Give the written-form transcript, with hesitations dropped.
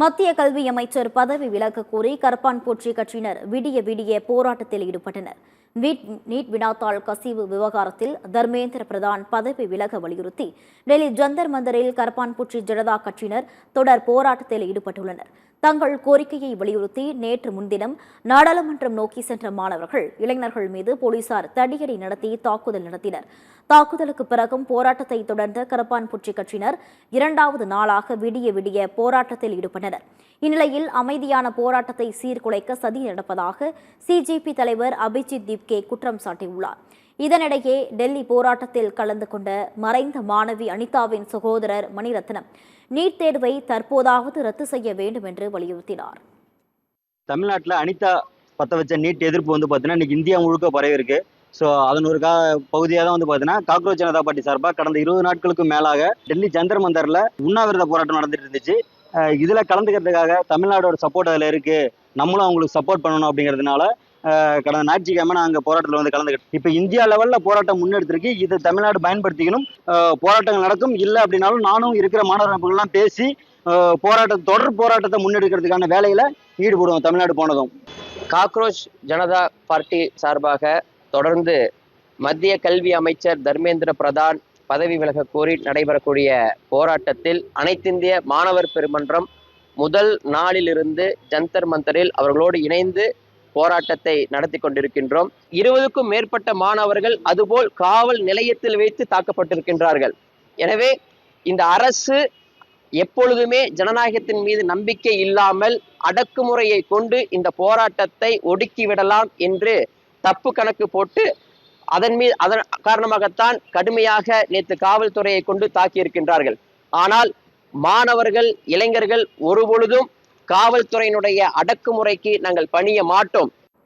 மத்திய கல்வி அமைச்சர் பதவி விலக கோரி கரப்பான்பூச்சி கட்சியினர் விடிய விடிய போராட்டத்தில் ஈடுபட்டனர். நீட் வினாத்தாள் கசிவு விவகாரத்தில் தர்மேந்திர பிரதான் பதவி விலக வலியுறுத்தி டெல்லி ஜந்தர் மந்தரில் கரப்பான்பூச்சி ஜனதா கட்சியினர் தொடர் போராட்டத்தில் ஈடுபட்டுள்ளனர். தங்கள் கோரிக்கையை வலியுறுத்தி நேற்று முன்தினம் நாடாளுமன்றம் நோக்கி சென்ற மாணவர்கள், இளைஞர்கள் மீது போலீசார் தடியடி நடத்தி தாக்குதல் நடத்தினர். தாக்குதலுக்கு பிறகும் போராட்டத்தை தொடர்ந்த கரப்பான்பூச்சி கட்சியினர் இரண்டாவது நாளாக விடிய விடிய போராட்டத்தில் ஈடுபட்டனர். இந்நிலையில் அமைதியான போராட்டத்தை சீர்குலைக்க சதி நடப்பதாக சிஜேபி தலைவர் அபிஜித் தீப்கே குற்றம் சாட்டியுள்ளார். இதனிடையே டெல்லி போராட்டத்தில் கலந்து கொண்ட மறைந்த மாணவி அனிதாவின் சகோதரர் மணிரத்னம் நீட் தேர்வை தற்போதாவது ரத்து செய்ய வேண்டும் என்று வலியுறுத்தினார். தமிழ்நாட்டில் அனிதா பத்த வச்ச நீட் எதிர்ப்பு பார்த்தீங்கன்னா இன்னைக்கு இந்தியா முழுக்க பரவி இருக்கு. ஸோ அதன் ஒரு பகுதியாக தான் பார்த்தீங்கன்னா காக்ரோச் ஜனதா பார்ட்டி சார்பாக கடந்த 20 நாட்களுக்கு மேலாக டெல்லி ஜந்தர் மந்தரில் உண்ணாவிரத போராட்டம் நடந்துட்டு இருந்துச்சு. இதில் கலந்துக்கிறதுக்காக தமிழ்நாடோட சப்போர்ட் அதில் இருக்கு, நம்மளும் அவங்களுக்கு சப்போர்ட் பண்ணணும் அப்படிங்கிறதுனால கடந்த ஞாயிற்றுக்கிழமை நாங்கள் போராட்டத்தில் கலந்துக்கிட்டோம். இப்போ இந்தியா லெவலில் போராட்டம் முன்னெடுத்திருக்கு. இதை தமிழ்நாடு பயன்படுத்திக்கணும். போராட்டங்கள் நடக்கும். இல்லை அப்படின்னாலும் நானும் இருக்கிற மாணவர் அமைப்புகள்லாம் பேசி தொடர் போராட்டத்தை முன்னெடுக்கிறதுக்கான வேலையில ஈடுபடுவோம். தமிழ்நாடு போனதும் காக்ரோச் ஜனதா பார்ட்டி சார்பாக தொடர்ந்து மத்திய கல்வி அமைச்சர் தர்மேந்திர பிரதான் பதவி விலக கோரி நடைபெறக்கூடிய போராட்டத்தில் அனைத்திந்திய மாணவர் பெருமன்றம் முதல் நாளிலிருந்து ஜந்தர் மந்தரில் அவர்களோடு இணைந்து போராட்டத்தை நடத்தி கொண்டிருக்கின்றோம். 20க்கும் மேற்பட்ட மாணவர்கள் அதுபோல் காவல் நிலையத்தில் வைத்து தாக்கப்பட்டிருக்கின்றார்கள். எனவே இந்த அரசு எப்பொழுதுமே ஜனநாயகத்தின் மீது நம்பிக்கை இல்லாமல் அடக்குமுறையை கொண்டு இந்த போராட்டத்தை ஒடுக்கிவிடலாம் என்று தப்பு கணக்கு போட்டு அதன் காரணமாகத்தான் கடுமையாக நேற்று காவல்துறையை கொண்டு தாக்கியிருக்கின்றார்கள். ஆனால் மாணவர்கள், இளைஞர்கள் ஒருபொழுதும் காவல்துறையினுடைய அடக்குமுறைக்கு நாங்கள் பணிய மாட்டோம்.